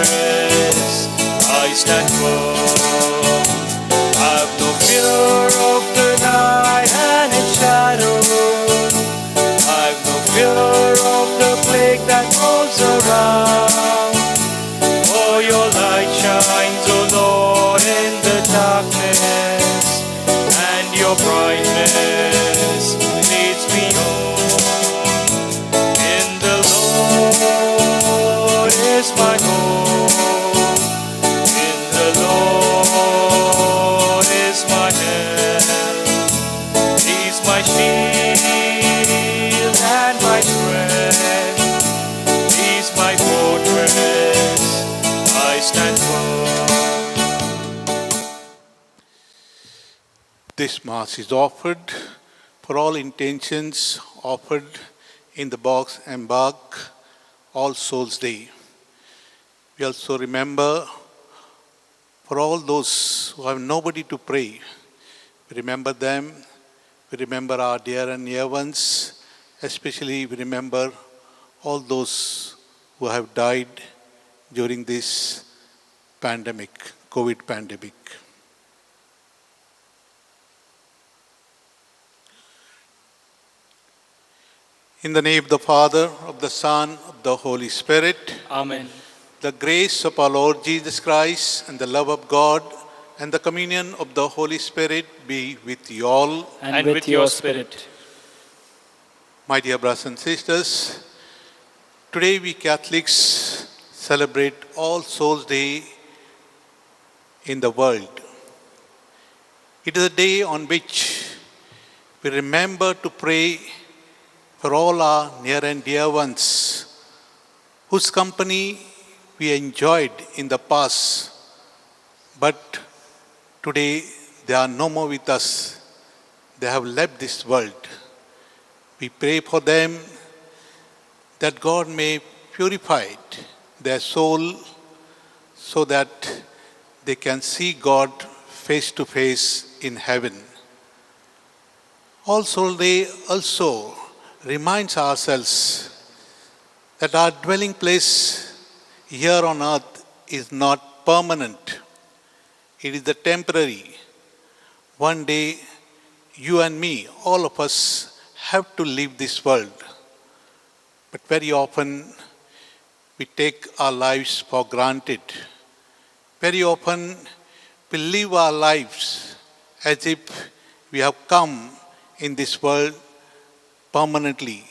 fortress, I stand firm. I've no fear of the night and its shadow. I've no fear of the plague that rolls around. For your light shines, O Lord, in the darkness, and your brightness leads me home. In the Lord is my hope. In the Lord is my help. He's my shield and my strength. He's my fortress. I stand firm. This Mass is offered for all intentions offered in the box embark All Souls Day. We also remember for all those who have nobody to pray. We remember them. We remember our dear and near ones. Especially we remember all those who have died during this pandemic, COVID pandemic. In the name of the Father, of the Son, of the Holy Spirit, Amen. the grace of our Lord Jesus Christ and the love of God and the communion of the Holy Spirit be with you all. And with your spirit. My dear brothers and sisters, today we Catholics celebrate All Souls Day in the world. It is a day on which we remember to pray for all our near and dear ones whose company we enjoyed in the past, but today they are no more with us. They have left this world. We pray for them that God may purify their soul so that they can see God face to face in heaven. All Souls Day also reminds ourselves that our dwelling place here on earth is not permanent. It is the temporary. One day, you and me, all of us, have to leave this world. But very often, we take our lives for granted. Very often, we live our lives as if we have come in this world permanently.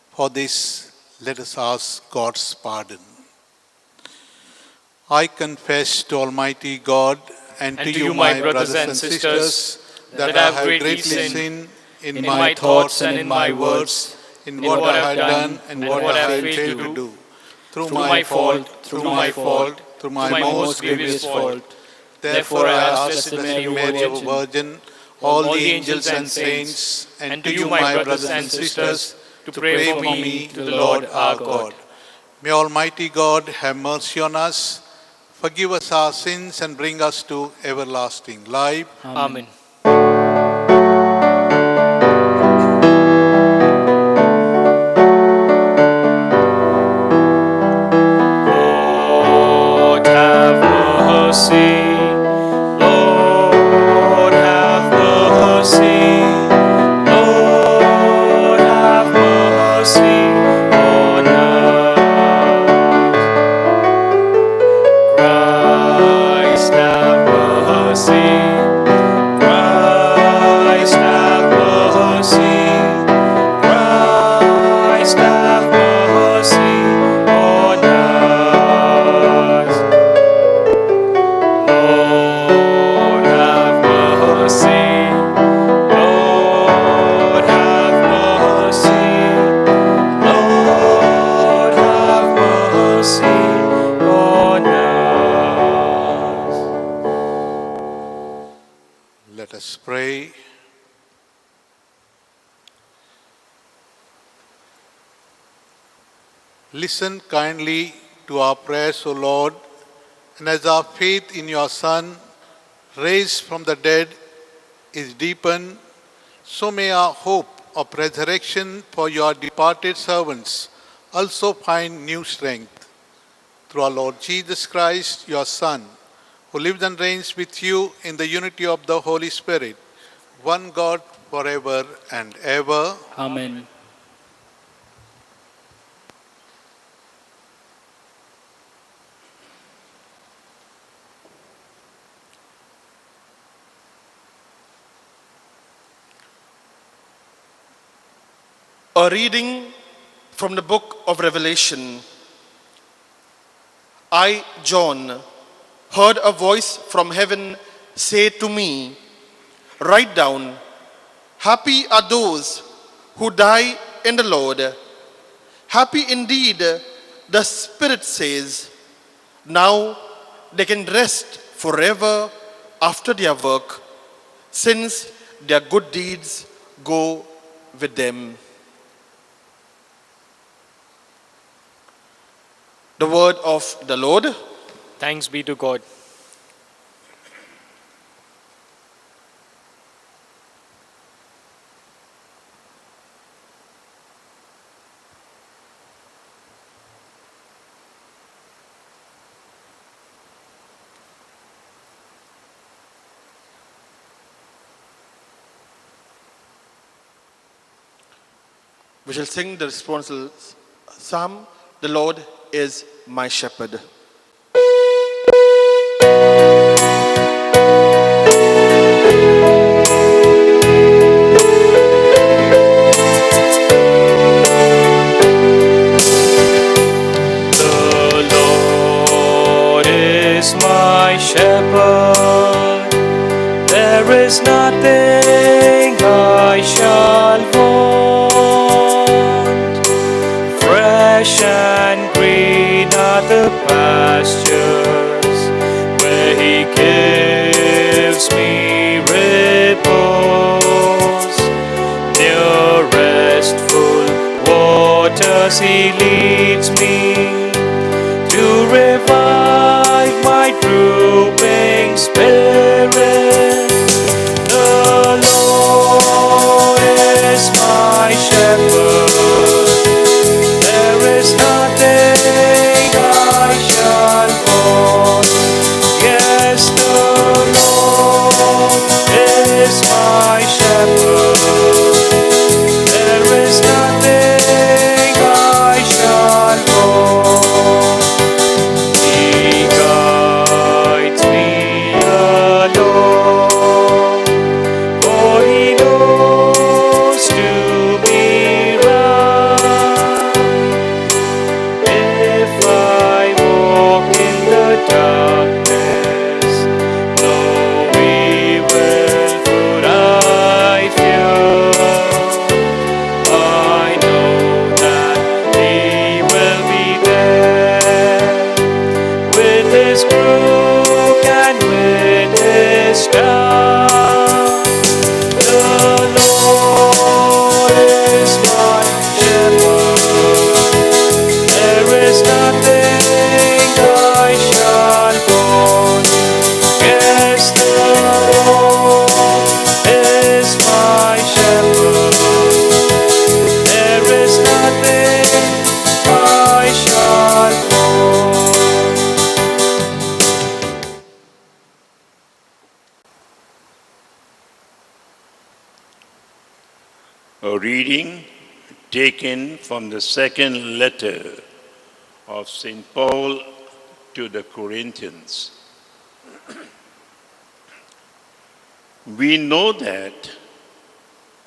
For this, let us ask God's pardon. I confess to Almighty God and to you, my brothers and sisters, that I have greatly sinned in my thoughts and in my words, in what I have done and what I have failed to do. Through my fault, through my most grievous fault. Therefore I ask Blessed Mary, our Virgin, all the angels and saints, and to you, my brothers and sisters, to pray for me to the Lord our God. May Almighty God have mercy on us, forgive us our sins, and bring us to everlasting life. Amen. Lord, have mercy. Lord, have mercy. Lord, have mercy on us. Christ, have mercy. Christ, have mercy. Christ, have mercy on us. Lord, have mercy. Lord, have mercy. Lord, have mercy on us. Let us pray. Listen kindly to our prayers, O Lord, and as our faith in your Son, raised from the dead, is deepened, so may our hope of resurrection for your departed servants also find new strength. through our Lord Jesus Christ, your Son, who lives and reigns with you in the unity of the Holy Spirit, one God forever and ever. Amen. A reading from the book of Revelation. I, John, heard a voice from heaven say to me, "Write down, happy are those who die in the Lord. Happy indeed," the Spirit says. Now they can rest forever after their work, since their good deeds go with them. The word of the Lord. Thanks be to God. We shall sing the responsorial psalm, "The Lord is my shepherd." The Lord is my shepherd. There is nothing I shall want. Fresh and green are the pastures where He gives me repose. Near restful waters He leads me to revive my drooping spirit. The Lord is my shepherd. There is nothing I shall want. Yes, the Lord is my shepherd. There is nothing I shall want. He guides me along, for He knows to be right. If I walk in the darkness, no evil would I fear. I know that He will be there with His crook and with His staff. The Lord is my shepherd. There is nothing I shall want. Yes, the Lord is my shepherd. There is nothing I shall want. A reading taken from the second letter of St. Paul to the Corinthians. We know that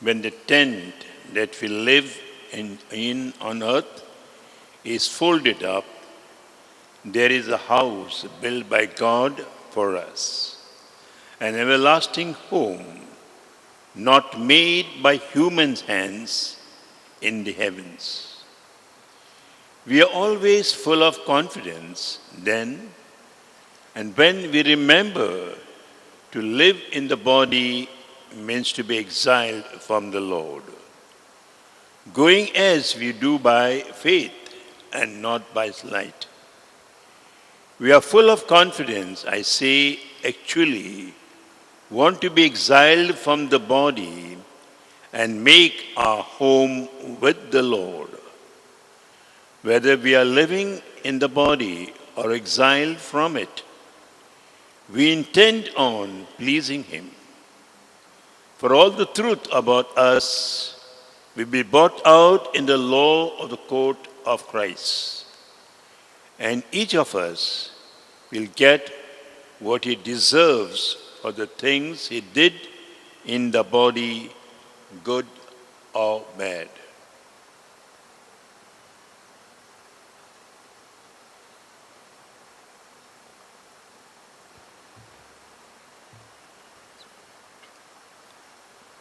when the tent that we live in on earth is folded up, there is a house built by God for us, an everlasting home, not made by human hands in the heavens. We are always full of confidence then, and when we remember to live in the body means to be exiled from the Lord, going as we do by faith and not by sight. We are full of confidence, I say, actually want to be exiled from the body and make our home with the Lord. Whether we are living in the body or exiled from it. We intend on pleasing Him. For all the truth about us will be brought out in the law of the court of Christ. And each of us will get what he deserves for the things he did in the body, good or bad.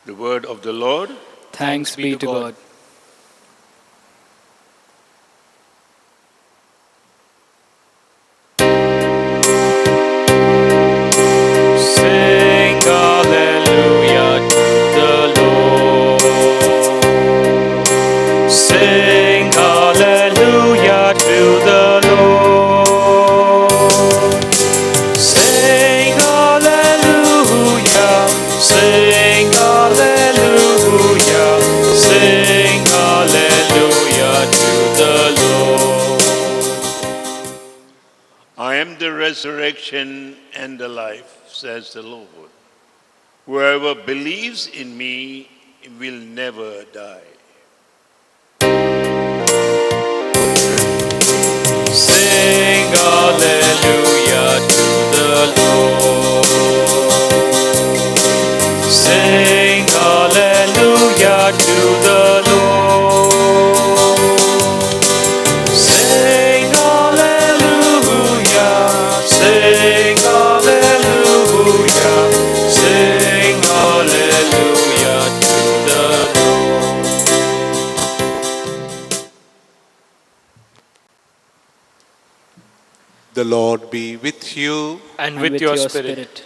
The word of the Lord. Thanks be to God. Sing hallelujah to the Lord. Sing hallelujah to the Lord. Sing hallelujah. Sing hallelujah. Sing hallelujah to the Lord. I am the resurrection and the life, says the Lord. Whoever believes in me will never die. Sing hallelujah to the Lord. Sing hallelujah to the Lord. Sing hallelujah. Sing hallelujah. Sing hallelujah to the Lord. The Lord be with you. And with your spirit.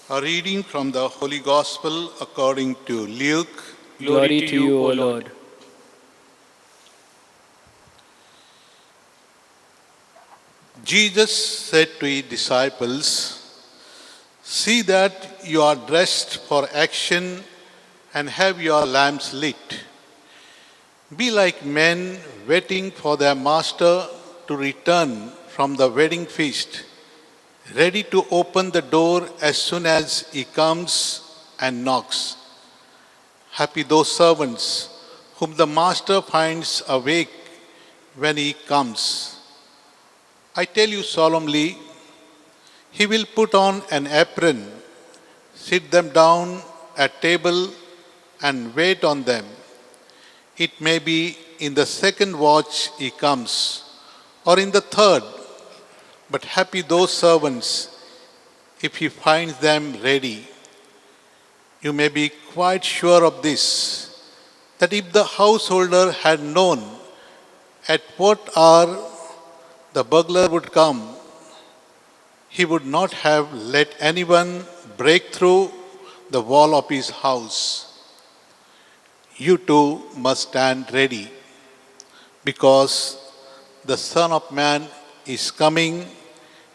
A reading from the Holy Gospel according to Luke. Glory to you, O Lord. Jesus said to his disciples, "See that you are dressed for action and have your lamps lit. Be like men waiting for their master to return from the wedding feast, ready to open the door as soon as he comes and knocks. Happy those servants whom the master finds awake when he comes. I tell you solemnly, he will put on an apron, sit them down at table, and wait on them. It may be in the second watch he comes, or in the third, but happy those servants if he finds them ready. You may be quite sure of this, that if the householder had known at what hour the burglar would come, he would not have let anyone break through the wall of his house. You too must stand ready, because the Son of Man is coming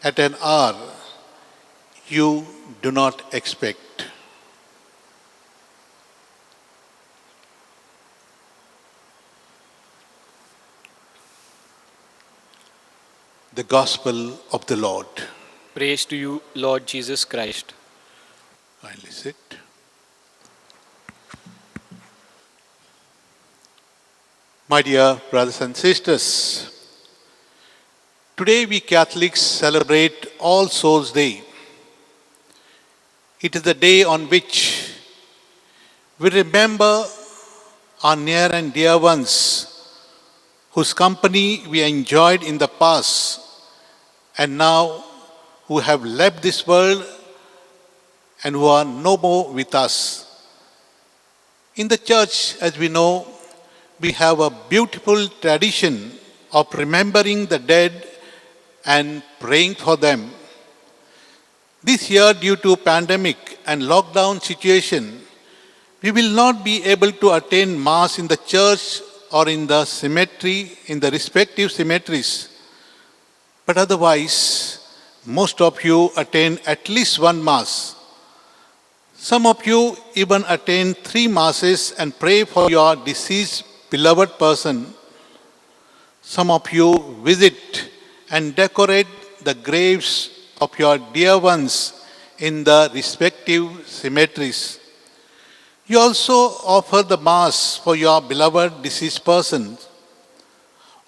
at an hour you do not expect." The Gospel of the Lord. Praise to you, Lord Jesus Christ. Kindly sit. My dear brothers and sisters, today we Catholics celebrate All Souls Day. It is the day on which we remember our near and dear ones whose company we enjoyed in the past and now who have left this world and who are no more with us. In the church, as we know, we have a beautiful tradition of remembering the dead and praying for them. This year, due to pandemic and lockdown situation, we will not be able to attend Mass in the church or in the cemetery, in the respective cemeteries. But otherwise, most of you attend at least one Mass. Some of you even attend 3 Masses and pray for your deceased beloved person. Some of you visit and decorate the graves of your dear ones in the respective cemeteries. You also offer the Mass for your beloved deceased persons.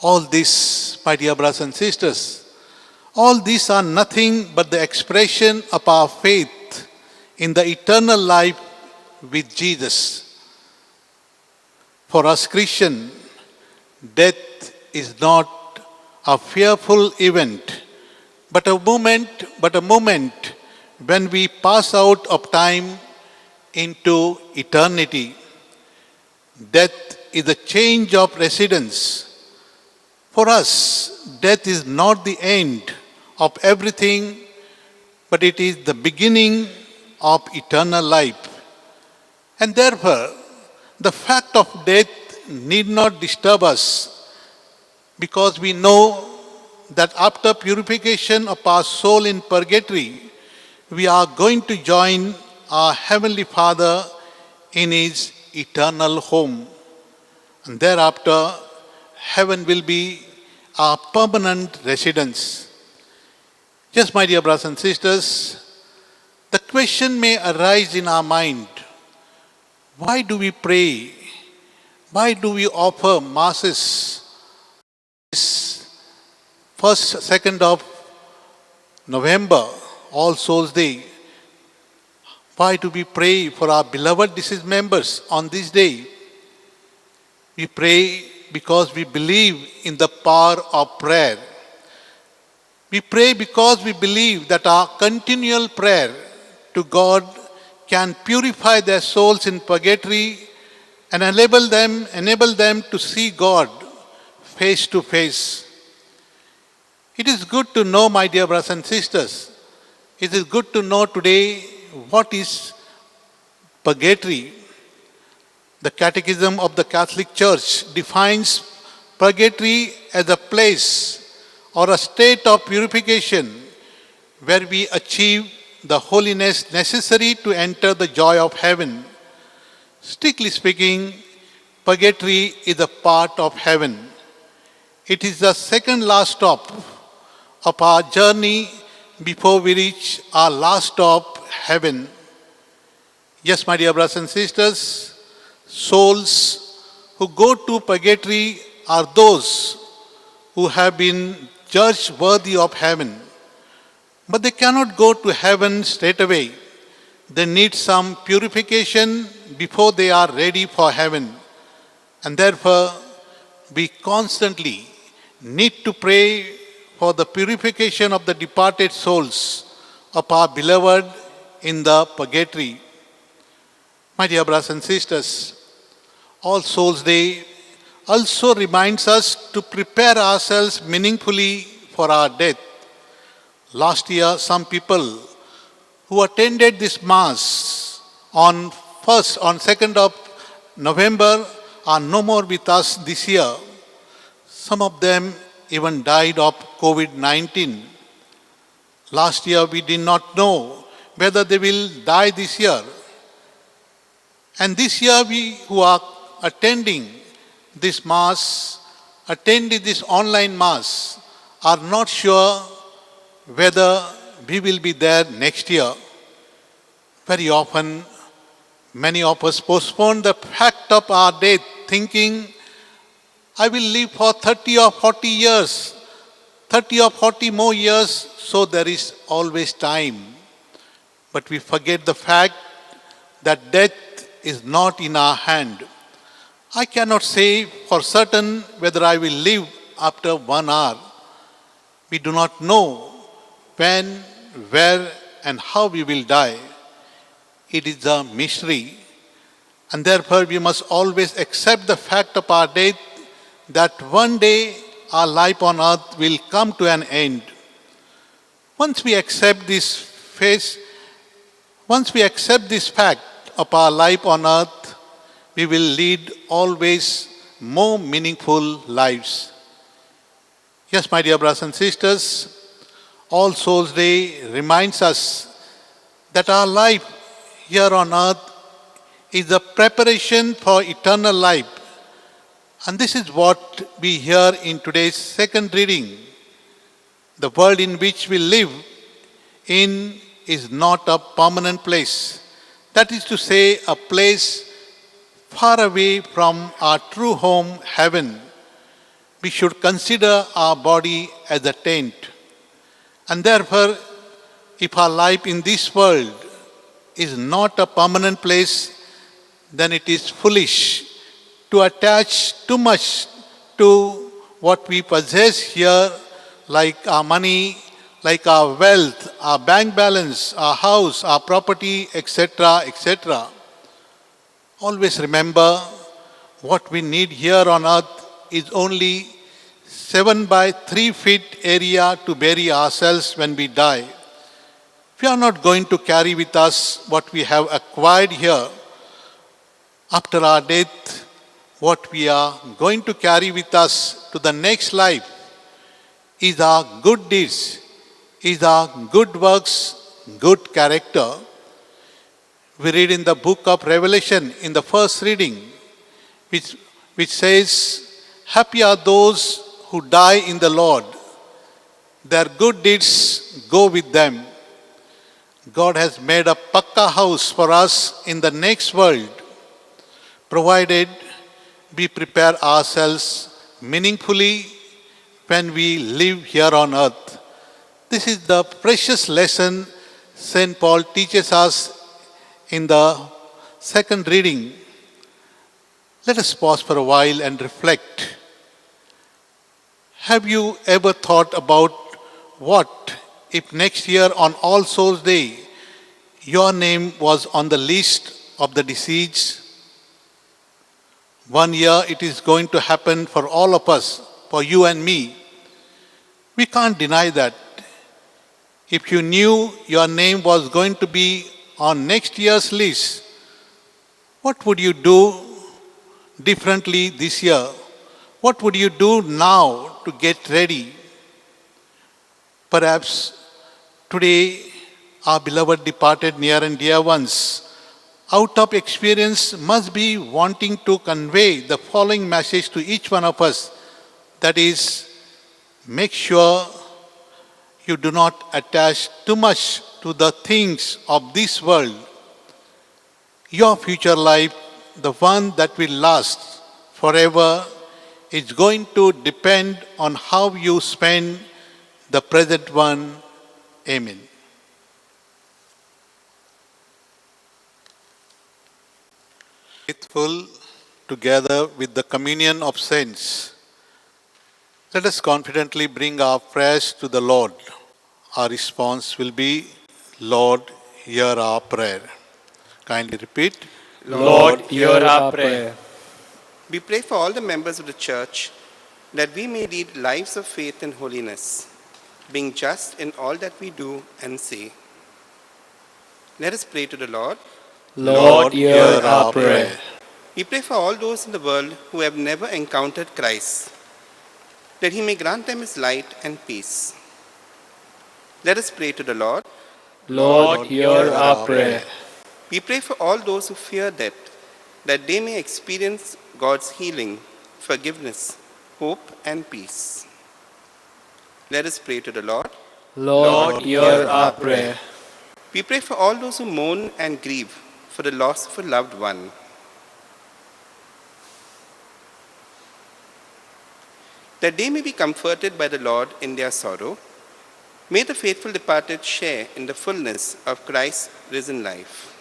All this, my dear brothers and sisters, all these are nothing but the expression of our faith in the eternal life with Jesus. For us Christians, death is not a fearful event, but a moment when we pass out of time into eternity. Death is a change of residence. For us, death is not the end of everything, but it is the beginning of eternal life. And therefore, the fact of death need not disturb us, because we know that after purification of our soul in purgatory, we are going to join our Heavenly Father in His eternal home. And thereafter, heaven will be our permanent residence. Yes, my dear brothers and sisters, the question may arise in our mind, why do we pray? Why do we offer masses? First, 2nd of November, All Souls Day. Why do we pray for our beloved deceased members on this day? We pray because we believe in the power of prayer. We pray because we believe that our continual prayer to God can purify their souls in purgatory and enable them to see God face to face. It is good to know, my dear brothers and sisters, it is good to know today what is purgatory. The Catechism of the Catholic Church defines purgatory as a place or a state of purification where we achieve the holiness necessary to enter the joy of heaven. Strictly speaking, purgatory is a part of heaven. It is the second last stop of our journey before we reach our last stop, heaven. Yes, my dear brothers and sisters, souls who go to purgatory are those who have been judged worthy of heaven. But they cannot go to heaven straight away. They need some purification before they are ready for heaven. And therefore, we constantly need to pray for the purification of the departed souls of our beloved in the purgatory. My dear brothers and sisters, All Souls Day also reminds us to prepare ourselves meaningfully for our death. Last year, some people who attended this Mass on 2nd of November are no more with us this year. Some of them even died of COVID-19. Last year, we did not know whether they will die this year. And this year, we who are attending this Mass, attending this online Mass, are not sure whether we will be there next year. Very often, many of us postpone the fact of our death, thinking, I will live for 30 or 40 years, 30 or 40 more years, so there is always time. But we forget the fact that death is not in our hand. I cannot say for certain whether I will live after 1 hour. We do not know when, where, and how we will die. It is a mystery. And therefore, we must always accept the fact of our death, that one day our life on earth will come to an end. Once we accept this fact of our life on earth, we will lead always more meaningful lives. Yes, my dear brothers and sisters, All Souls Day reminds us that our life here on earth is the preparation for eternal life. And this is what we hear in today's second reading. The world in which we live in is not a permanent place. That is to say, a place far away from our true home, heaven. We should consider our body as a tent. And therefore, if our life in this world is not a permanent place, then it is foolish to attach too much to what we possess here, like our money, like our wealth, our bank balance, our house, our property, etc., etc. Always remember, what we need here on earth is only 7 by 3 feet area to bury ourselves when we die. We are not going to carry with us what we have acquired here. After our death, what we are going to carry with us to the next life is our good deeds, is our good works, good character. We read in the book of Revelation in the first reading, which says, "Happy are those who die in the Lord. Their good deeds go with them." God has made a pakka house for us in the next world, provided we prepare ourselves meaningfully when we live here on earth. This is the precious lesson St. Paul teaches us in the second reading. Let us pause for a while and reflect. Have you ever thought about what if next year on All Souls Day your name was on the list of the deceased? One year it is going to happen for all of us, for you and me. We can't deny that. If you knew your name was going to be on next year's list, what would you do differently this year? What would you do now to get ready? Perhaps today our beloved departed near and dear ones, out of experience, must be wanting to convey the following message to each one of us. That is, make sure you do not attach too much to the things of this world. Your future life, the one that will last forever, is going to depend on how you spend the present one. Amen. Faithful, together with the communion of saints, let us confidently bring our prayers to the Lord. Our response will be, Lord, hear our prayer. Kindly repeat. Lord, hear our prayer. We pray for all the members of the Church that we may lead lives of faith and holiness, being just in all that we do and say. Let us pray to the Lord. Lord, hear our prayer. We pray for all those in the world who have never encountered Christ, that he may grant them his light and peace. Let us pray to the Lord. Lord, hear our prayer. We pray for all those who fear death, that they may experience God's healing, forgiveness, hope, and peace. Let us pray to the Lord. Lord, hear our prayer. We pray for all those who mourn and grieve for the loss of a loved one. That they may be comforted by the Lord in their sorrow, may the faithful departed share in the fullness of Christ's risen life.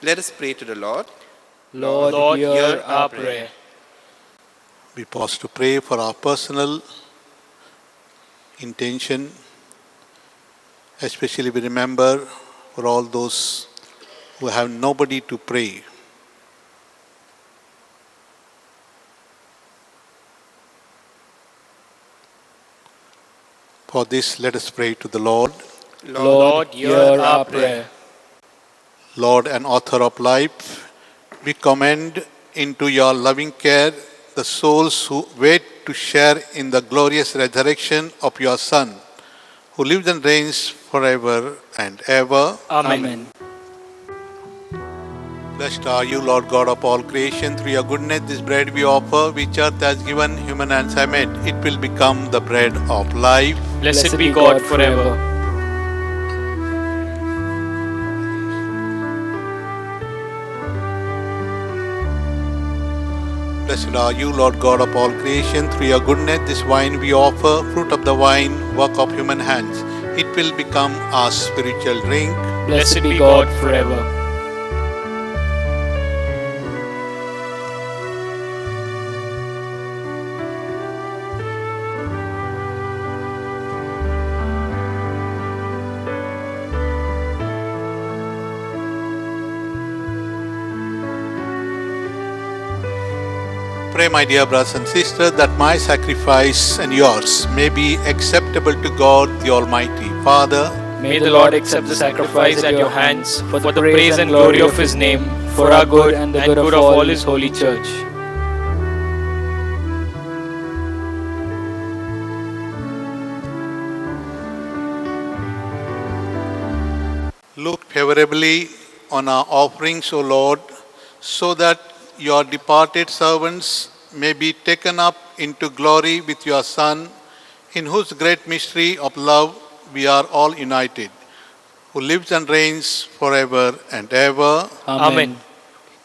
Let us pray to the Lord. Lord, hear our prayer. We pause to pray for our personal intention. Especially we remember for all those who have nobody to pray. For this, let us pray to the Lord. Lord, hear our prayer. Lord and author of life, we commend into your loving care the souls who wait to share in the glorious resurrection of your Son, who lives and reigns forever and ever. Amen. Blessed are you, Lord God of all creation. Through your goodness, this bread we offer, which earth has given, human hands have made. It will become the bread of life. Blessed be God forever. Blessed are you, Lord God of all creation. Through your goodness, this wine we offer, fruit of the vine, work of human hands. It will become our spiritual drink. Blessed be God forever. Pray, my dear brothers and sisters, that my sacrifice and yours may be acceptable to God the Almighty Father. May the Lord accept the sacrifice at your hands for the praise and glory of His name, for our good and the good of all His holy church. Look favorably on our offerings, O Lord, so that your departed servants may be taken up into glory with your Son, in whose great mystery of love we are all united, who lives and reigns forever and ever. Amen.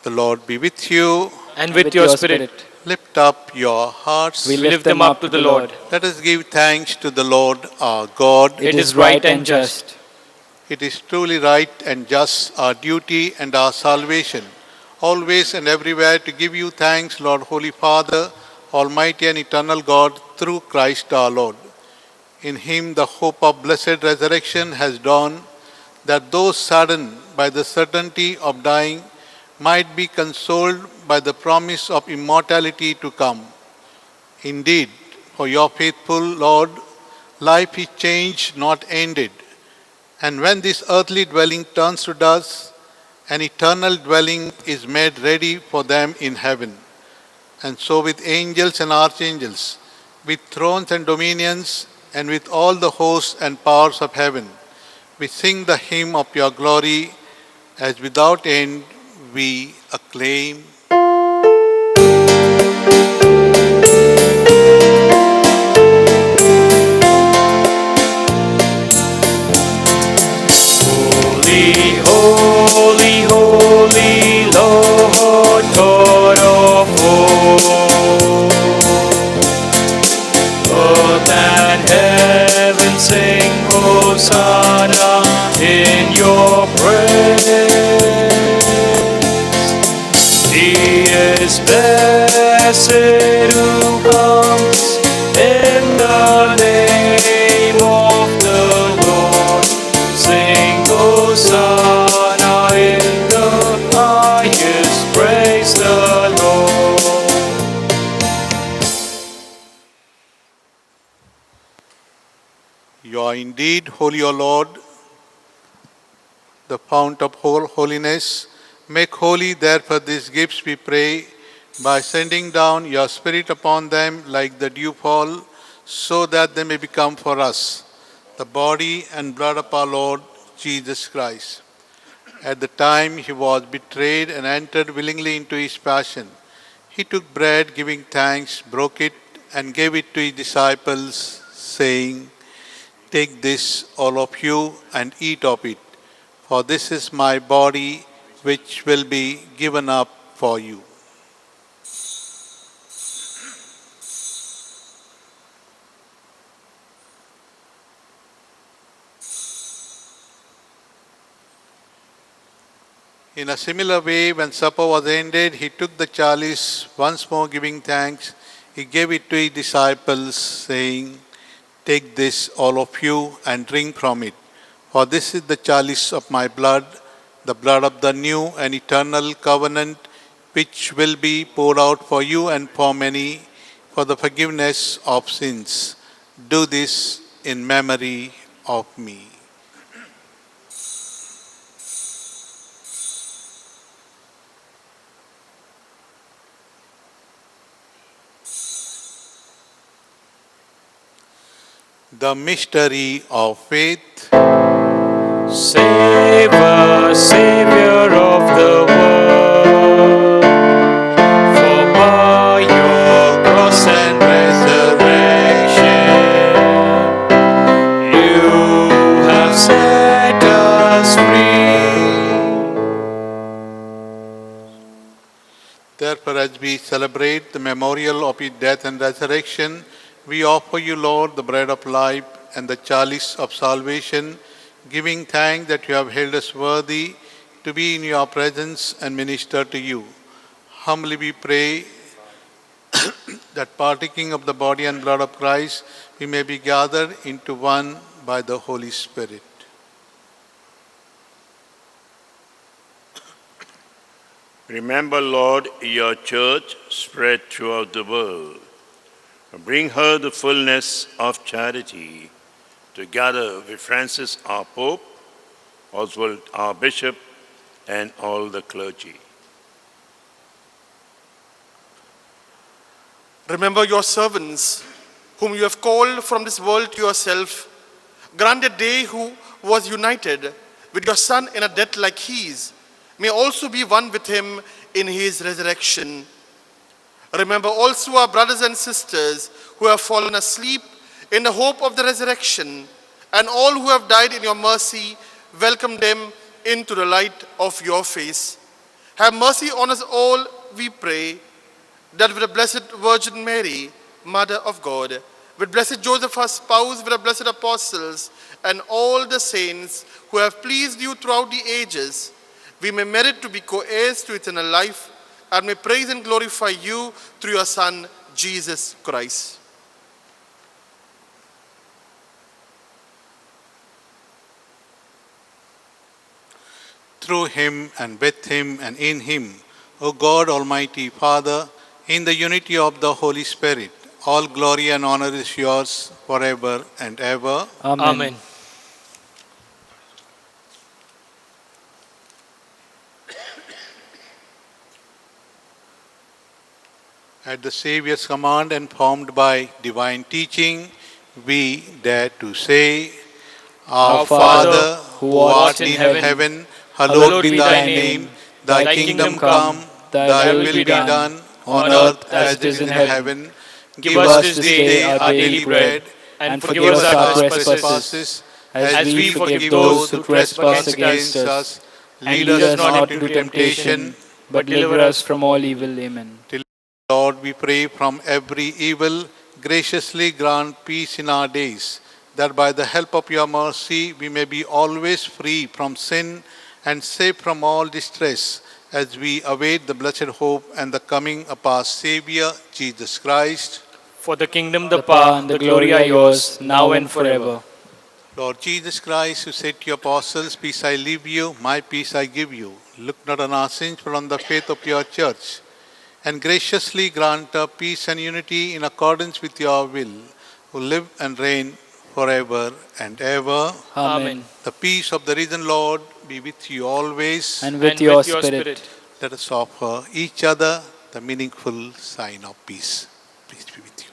The Lord be with you. And with your spirit, Lift up your hearts. we lift them up to the Lord. Let us give thanks to the Lord our God. It is right and just. It is truly right and just, our duty and our salvation, always and everywhere to give you thanks, Lord, Holy Father, Almighty and eternal God, through Christ our Lord. In him the hope of blessed resurrection has dawned, that those saddened by the certainty of dying might be consoled by the promise of immortality to come. Indeed, for your faithful Lord, life is changed, not ended. And when this earthly dwelling turns to dust, an eternal dwelling is made ready for them in heaven. And so with angels and archangels, with thrones and dominions, and with all the hosts and powers of heaven, we sing the hymn of your glory, as without end we acclaim. Holy, holy, Lord God of hosts. Earth and heaven sing Hosanna in your praise. He is blessed who comes in the name of the Lord. Sing Hosanna in the highest, praise the Lord. You are indeed holy, O Lord, the fount of whole holiness. Make holy, therefore, these gifts, we pray, by sending down your Spirit upon them like the dewfall, so that they may become for us the body and blood of our Lord Jesus Christ. At the time he was betrayed and entered willingly into his passion, he took bread, giving thanks, broke it, and gave it to his disciples, saying, "Take this, all of you, and eat of it, for this is my body, which will be given up for you." In a similar way, when supper was ended, he took the chalice, once more giving thanks. He gave it to his disciples, saying, "Take this, all of you, and drink from it. For this is the chalice of my blood, the blood of the new and eternal covenant, which will be poured out for you and for many for the forgiveness of sins. Do this in memory of me." The mystery of faith. Save us, Savior of the world, for by your cross and resurrection Therefore, as we celebrate the memorial of his death and resurrection, we offer you, Lord, the bread of life and the chalice of salvation, giving thanks that you have held us worthy to be in your presence and minister to you. Humbly we pray that partaking of the body and blood of Christ, we may be gathered into one by the Holy Spirit. Remember, Lord, your church spread throughout the world. Bring her the fullness of charity, together with Francis, our Pope, Oswald, our Bishop, and all the clergy. Remember your servants, whom you have called from this world to yourself. Grant that they who was united with your Son in a death like his may also be one with him in his resurrection. Remember also our brothers and sisters who have fallen asleep in the hope of the resurrection, and all who have died in your mercy, welcome them into the light of your face. Have mercy on us all, we pray, that with the Blessed Virgin Mary, Mother of God, with Blessed Joseph, our spouse, with the blessed apostles, and all the saints who have pleased you throughout the ages, we may merit to be co-heirs to eternal life, and may praise and glorify you through your Son, Jesus Christ. Through him and with him and in him, O God, Almighty Father, in the unity of the Holy Spirit, all glory and honor is yours forever and ever. Amen. At the Saviour's command and formed by divine teaching, we dare to say, Our Father, who art in heaven, hallowed be thy name. Thy kingdom come, thy will be done, on earth as it is in heaven. Give us this day our daily bread, and forgive us our trespasses, as we forgive those who trespass against us. Lead us not into temptation, but deliver us from all evil. Amen. Lord, we pray from every evil, graciously grant peace in our days, that by the help of your mercy we may be always free from sin and safe from all distress, as we await the blessed hope and the coming of our Savior, Jesus Christ. For the kingdom, the power, and the glory are yours, now and forever. Lord Jesus Christ, who said to your apostles, Peace I leave you, my peace I give you. Look not on our sins, but on the faith of your church, and graciously grant her peace and unity in accordance with your will, who live and reign forever and ever. Amen. The peace of the risen Lord be with you always. And with your spirit. Let us offer each other the meaningful sign of peace. Peace be with you.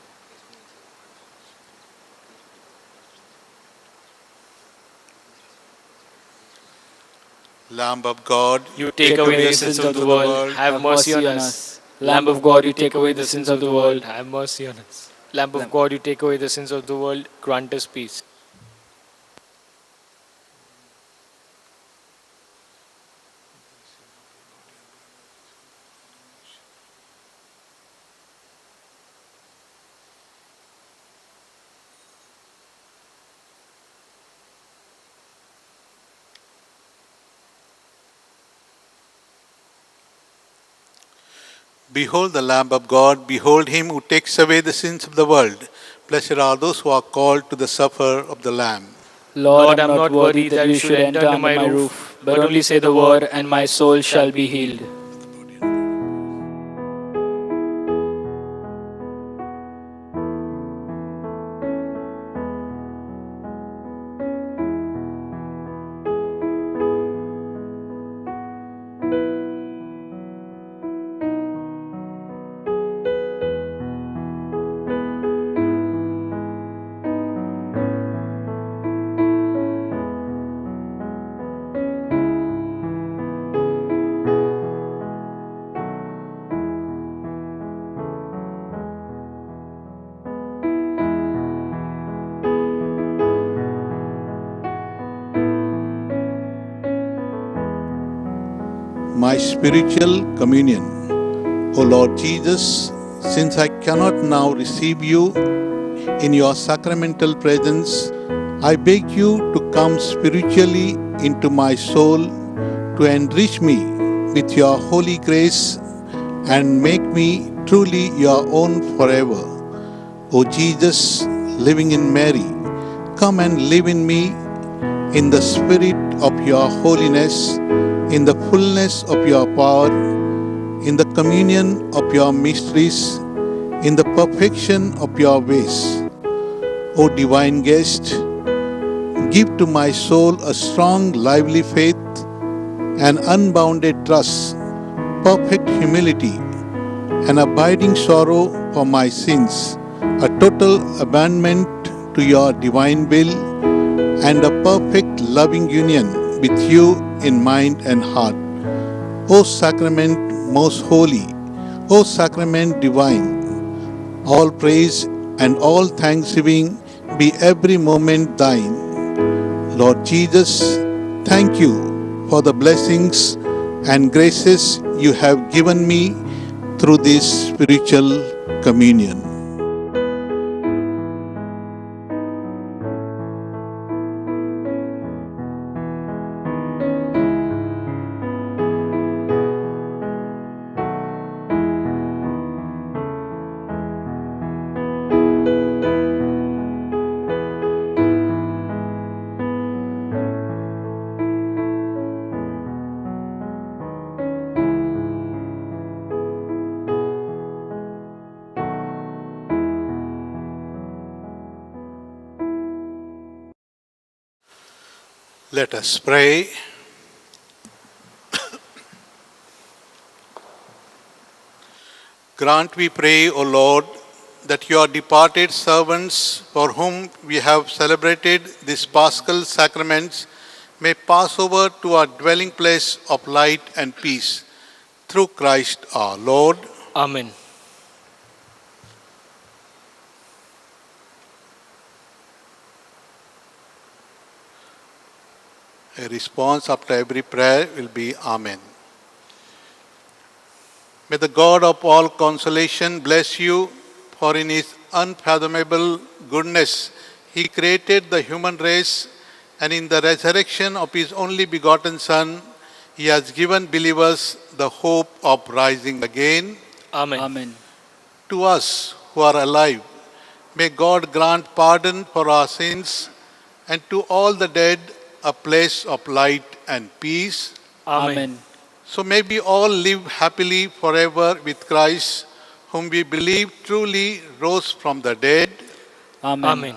Lamb of God, You take away the sins of the world, have mercy on us. Lamb of God, you take away the sins of the world, have mercy on us. Lamb of God, you take away the sins of the world, grant us peace. Behold the Lamb of God, behold him who takes away the sins of the world. Blessed are those who are called to the supper of the Lamb. Lord, I am not worthy that you should enter under my roof, but only say the word, and my soul shall be healed. My spiritual communion. O Lord Jesus, since I cannot now receive you in your sacramental presence, I beg you to come spiritually into my soul to enrich me with your holy grace and make me truly your own forever. O Jesus, living in Mary, come and live in me in the spirit of your holiness, in the fullness of your power, in the communion of your mysteries, in the perfection of your ways. O divine guest, give to my soul a strong, lively faith, an unbounded trust, perfect humility, an abiding sorrow for my sins, a total abandonment to your divine will, and a perfect loving union with you in mind and heart. O sacrament most holy, O sacrament divine, all praise and all thanksgiving be every moment thine. Lord Jesus, thank you for the blessings and graces you have given me through this spiritual communion. Let us pray. Grant, we pray, O Lord, that your departed servants, for whom we have celebrated these Paschal sacraments, may pass over to our dwelling place of light and peace. Through Christ our Lord. Amen. A response after every prayer will be Amen. May the God of all consolation bless you, for in his unfathomable goodness he created the human race, and in the resurrection of his only begotten Son, he has given believers the hope of rising again. Amen. Amen. To us who are alive, may God grant pardon for our sins, and to all the dead a place of light and peace. Amen. So may we all live happily forever with Christ, whom we believe truly rose from the dead. Amen. Amen.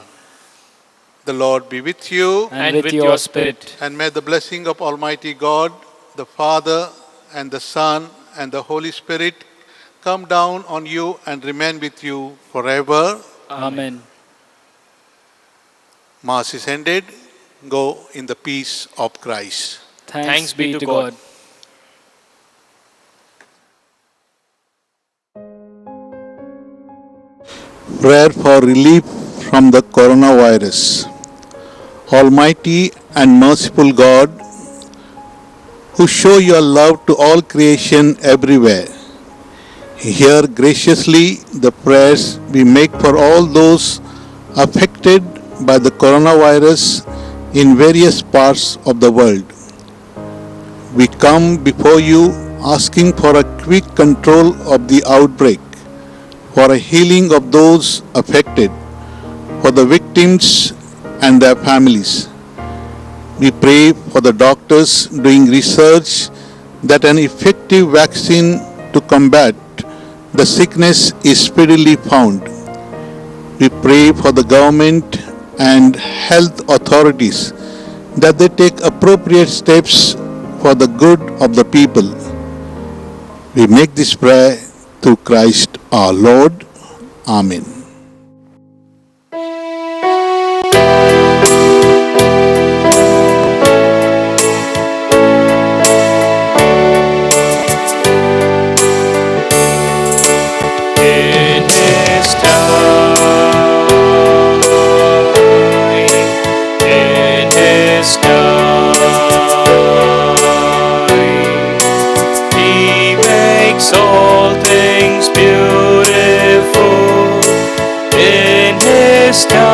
The Lord be with you, And with your spirit. and may the blessing of Almighty God, the Father, and the Son, and the Holy Spirit come down on you and remain with you forever. Amen. Mass is ended. Go in the peace of Christ. Thanks be to God. Prayer for relief from the coronavirus. Almighty and merciful God, who show your love to all creation everywhere, hear graciously the prayers we make for all those affected by the coronavirus in various parts of the world. We come before you asking for a quick control of the outbreak, for a healing of those affected, for the victims and their families. We pray for the doctors doing research that an effective vaccine to combat the sickness is speedily found. We pray for the government and health authorities that they take appropriate steps for the good of the people. We make this prayer through Christ our Lord. Amen. In his time, in his time, he makes all things star.